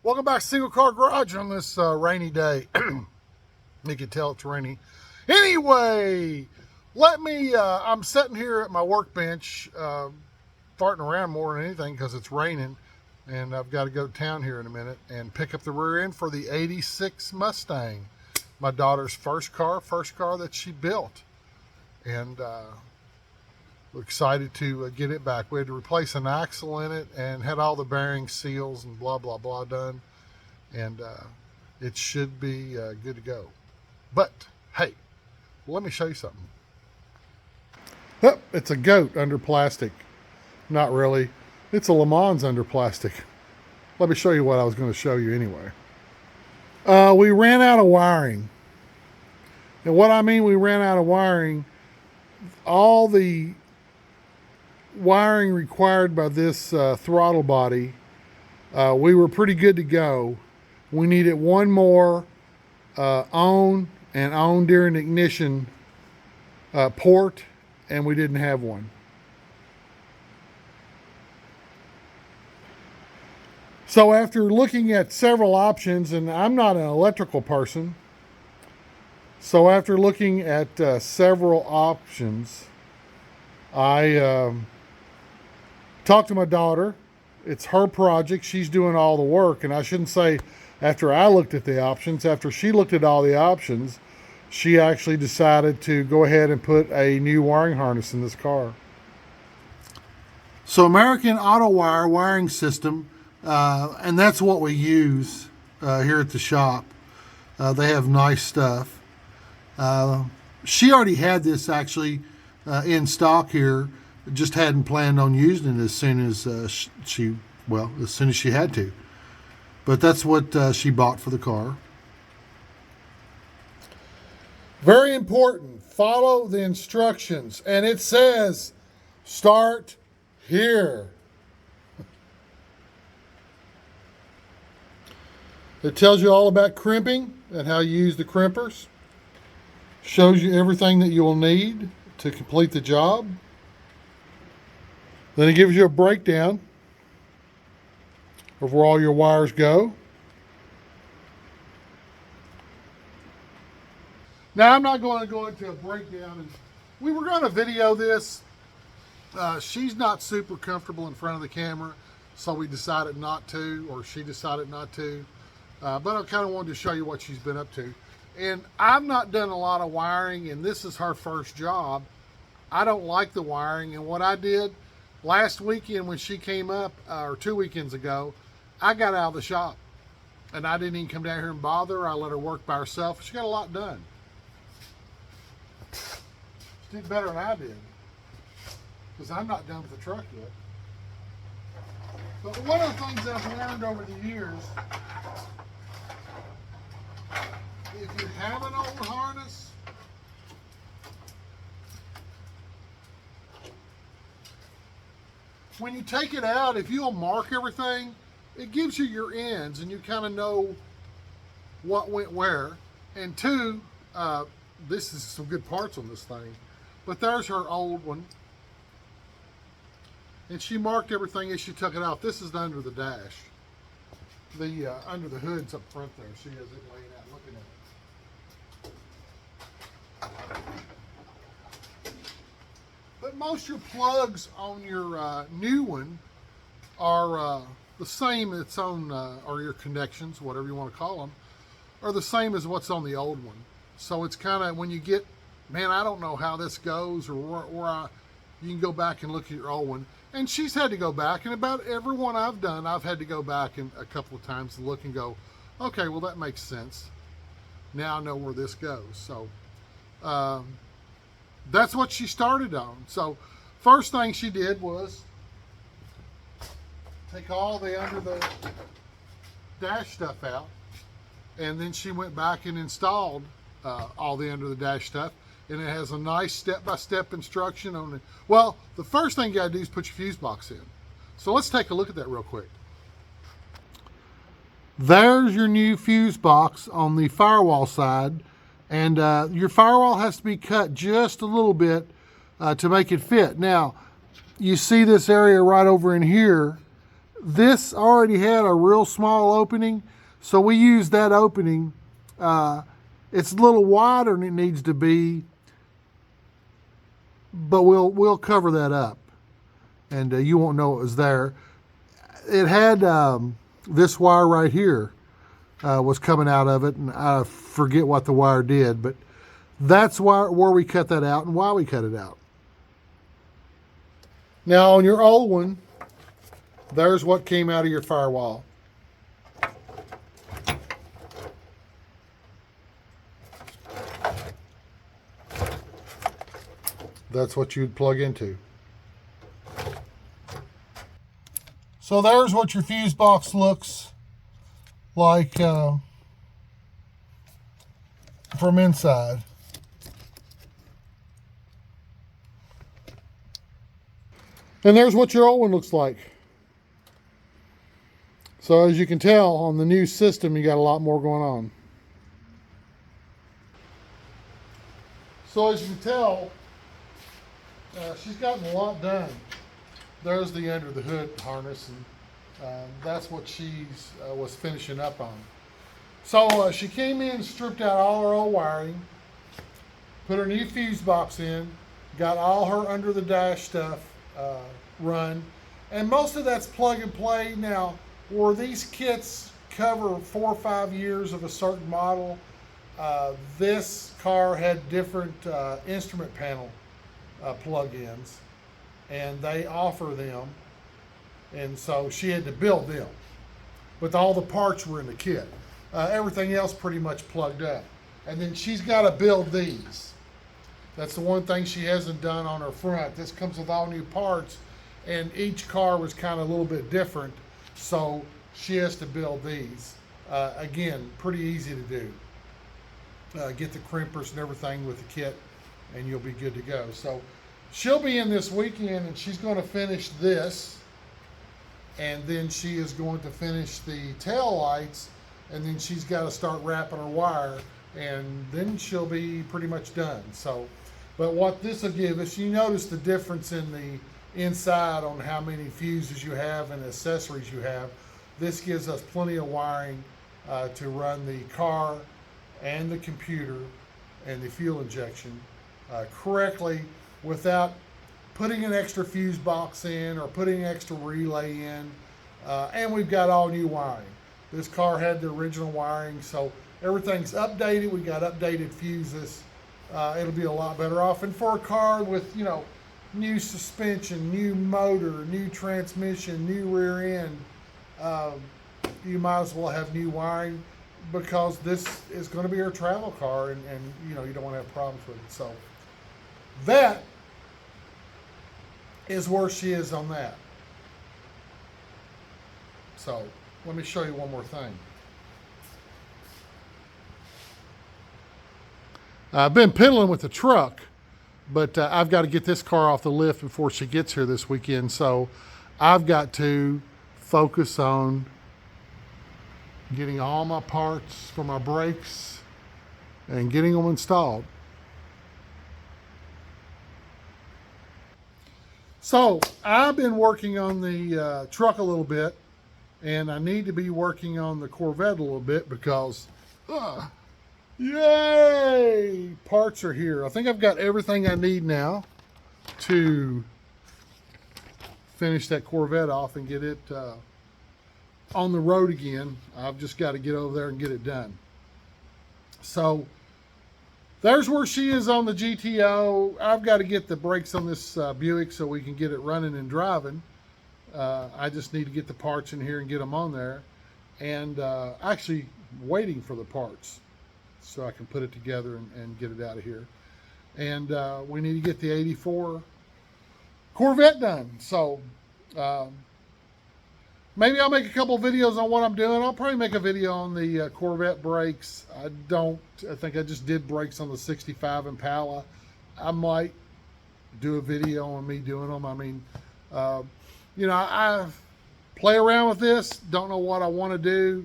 Welcome back to Single Car Garage on this rainy day. You can tell it's rainy. Anyway, I'm sitting here at my workbench, farting around more than anything because it's raining. And I've got to go to town here in a minute and pick up the rear end for the 86 Mustang. My daughter's first car that she built. And we're excited to get it back. We had to replace an axle in it and had all the bearing seals and blah, blah, blah done. And it should be good to go. But, hey, let me show you something. Oh, it's a goat under plastic. Not really. It's a Le Mans under plastic. Let me show you what I was going to show you anyway. We ran out of wiring. And what I mean we ran out of wiring, all the wiring required by this throttle body, we were pretty good to go. We needed one more on during ignition port, and we didn't have one. So after looking at several options, and I'm not an electrical person, so after looking at several options, I talked to my daughter. It's her project. She's doing all the work. And I shouldn't say after I looked at the options. After she looked at all the options, she actually decided to go ahead and put a new wiring harness in this car. So American Auto Wire wiring system, and that's what we use here at the shop. They have nice stuff. She already had this actually in stock here. Just hadn't planned on using it as soon as she had to. But that's what she bought for the car. Very important. Follow the instructions. And it says, start here. It tells you all about crimping and how you use the crimpers. Shows you everything that you will need to complete the job. Then it gives you a breakdown of where all your wires go. Now, I'm not going to go into a breakdown. We were going to video this. She's not super comfortable in front of the camera, so we decided not to, or she decided not to. But I kind of wanted to show you what she's been up to. And I've not done a lot of wiring, and this is her first job. I don't like the wiring, and what I did last weekend when she came up, or 2 weekends ago, I got out of the shop. And I didn't even come down here and bother her. I let her work by herself. She got a lot done. She did better than I did. Because I'm not done with the truck yet. But one of the things I've learned over the years, if you have an old harness, when you take it out, if you'll mark everything, it gives you your ends and you kind of know what went where. And two, this is some good parts on this thing, but there's her old one. And she marked everything as she took it out. This is under the dash. The under the hood's up front there. She has it laying out looking at it. But most of your plugs on your new one are the same it's on, or your connections, whatever you want to call them, are the same as what's on the old one. So it's kind of, when you get, man, I don't know how this goes, or you can go back and look at your old one. And she's had to go back, and about every one I've done, I've had to go back and a couple of times and look and go, okay, well, that makes sense. Now I know where this goes. So that's what she started on. So first thing she did was take all the under the dash stuff out, and then she went back and installed all the under the dash stuff. And it has a nice step-by-step instruction on it. Well, the first thing you gotta do is put your fuse box in. So let's take a look at that real quick. There's your new fuse box on the firewall side. And your firewall has to be cut just a little bit to make it fit. Now, you see this area right over in here this already had a real small opening, so we used that opening. It's a little wider than it needs to be, but we'll cover that up, and you won't know it was there. It had this wire right here was coming out of it, and I forget what the wire did, but that's where we cut that out and why we cut it out. Now on your old one, there's what came out of your firewall. That's what you'd plug into. So there's what your fuse box looks like from inside. And there's what your old one looks like. So as you can tell, on the new system, you got a lot more going on. So as you can tell, she's gotten a lot done. There's the under the hood harness, and that's what she's was finishing up on. So she came in, stripped out all her old wiring, put her new fuse box in, got all her under the dash stuff run, and most of that's plug and play. Now, where these kits cover 4 or 5 years of a certain model, this car had different instrument panel plug-ins, and they offer them, and so she had to build them, but all the parts were in the kit. Everything else pretty much plugged up, and then she's got to build these. That's the one thing she hasn't done on her front. This comes with all new parts, and each car was kind of a little bit different, so she has to build these. Again, pretty easy to do. Get the crimpers and everything with the kit, and you'll be good to go. So she'll be in this weekend, and she's going to finish this, and then she is going to finish the tail lights, and then she's got to start wrapping her wire, and then she'll be pretty much done. So, but what this will give us, you notice the difference in the inside on how many fuses you have and accessories you have. This gives us plenty of wiring to run the car and the computer and the fuel injection correctly without putting an extra fuse box in or putting an extra relay in. And we've got all new wiring. This car had the original wiring, so everything's updated. We got updated fuses. It'll be a lot better off. And for a car with, new suspension, new motor, new transmission, new rear end, you might as well have new wiring, because this is going to be her travel car, and you don't want to have problems with it. So that is where she is on that. So let me show you one more thing. I've been piddling with the truck, but I've got to get this car off the lift before she gets here this weekend. So I've got to focus on getting all my parts for my brakes and getting them installed. So I've been working on the truck a little bit, and I need to be working on the Corvette a little bit because yay, parts are here. I think I've got everything I need now to finish that Corvette off and get it on the road again. I've just got to get over there and get it done. So there's where she is on the GTO. I've got to get the brakes on this Buick so we can get it running and driving. I just need to get the parts in here and get them on there, and actually waiting for the parts so I can put it together and get it out of here. And we need to get the 84 Corvette done. So maybe I'll make a couple videos on what I'm doing. I'll probably make a video on the Corvette brakes. I think I just did brakes on the 65 Impala. I might do a video on me doing them. I mean, I play around with this. Don't know what I want to do.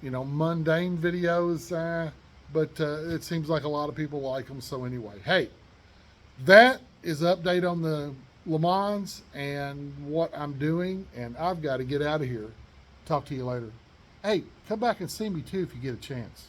Mundane videos, but it seems like a lot of people like them. So anyway, hey, that is an update on the Le Mans and what I'm doing, and I've got to get out of here. Talk to you later. Hey, come back and see me too if you get a chance.